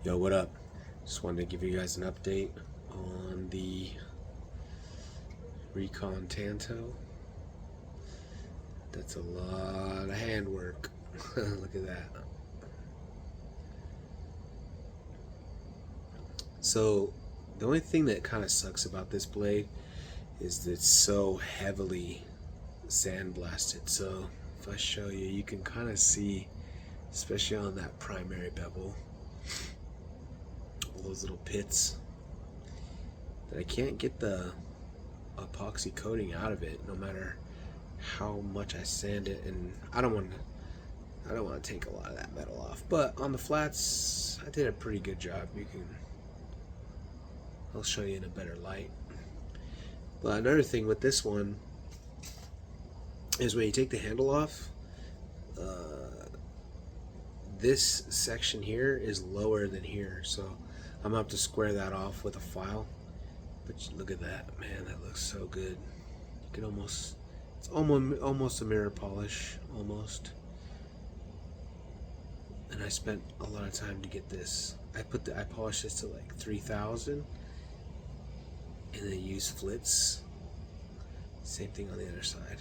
Yo, what up? Just wanted to give you guys an update on the Recon Tanto. That's a lot of handwork. Look at that. So, the only thing that kind of sucks about this blade is that it's so heavily sandblasted. So, if I show you, you can kind of see, especially on that primary bevel, all those little pits that I can't get the epoxy coating out of it no matter how much I sand it. And I don't want to take a lot of that metal off, but on the flats I did a pretty good job. I'll show you in a better light. But another thing with this one is when you take the handle off, this section here is lower than here, so I'm gonna have to square that off with a file. But look at that, man, that looks so good. You can almost, it's almost a mirror polish, almost. And I spent a lot of time to get this. I polished this to like 3,000, and then used flits. Same thing on the other side.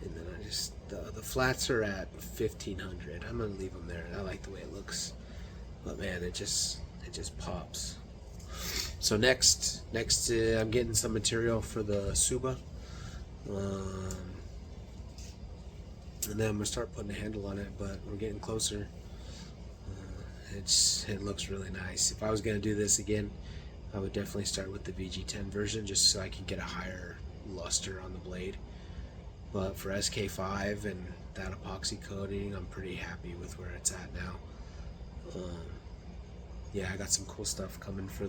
And then I just the flats are at 1,500. I'm gonna leave them there. I like the way it looks, but man, it just pops. So next, I'm getting some material for the Suba, and then I'm gonna start putting a handle on it. But we're getting closer. It looks really nice. If I was gonna do this again, I would definitely start with the VG10 version, just so I can get a higher luster on the blade. But for SK5 and that epoxy coating, I'm pretty happy with where it's at now. Yeah, I got some cool stuff coming for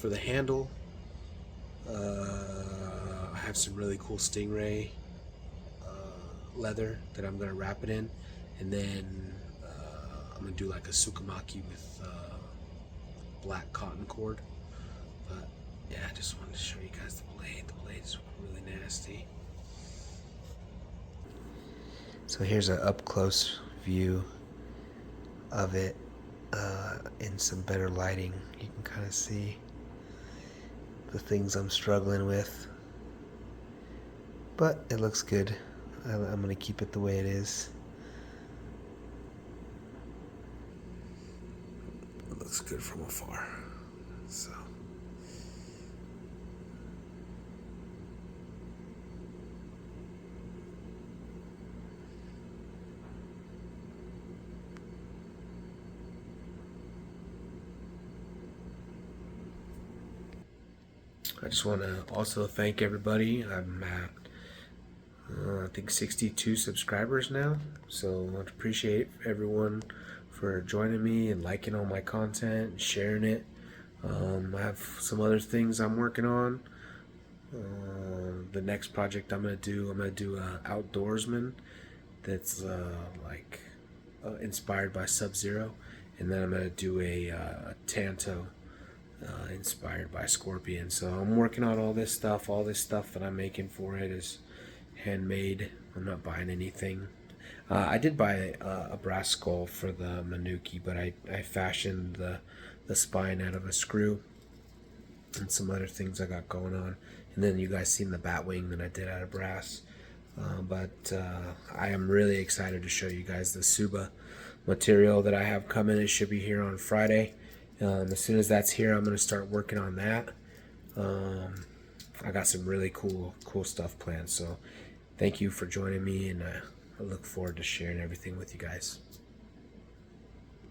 the handle. I have some really cool Stingray leather that I'm gonna wrap it in, and then I'm gonna do like a Tsukamaki with black cotton cord. But yeah, I just wanted to show you guys the blade. The blade's really nasty. So here's an up close view of it in some better lighting. You can kind of see the things I'm struggling with, but it looks good. I'm gonna keep it the way it is. It looks good from afar. So I just want to also thank everybody. I'm at I think 62 subscribers now, so I appreciate everyone for joining me and liking all my content and sharing it. I have some other things I'm working on. The next project I'm gonna do a outdoorsman that's inspired by Sub-Zero, and then I'm gonna do a tanto inspired by Scorpion. So I'm working on all this stuff. All this stuff that I'm making for it is handmade. I'm not buying anything. I did buy a brass skull for the Manuki, but I fashioned the spine out of a screw and some other things I got going on. And then you guys seen the bat wing that I did out of brass. But I am really excited to show you guys the Suba material that I have coming. It should be here on Friday. As soon as that's here, I'm going to start working on that. I got some really cool stuff planned. So thank you for joining me, and I look forward to sharing everything with you guys.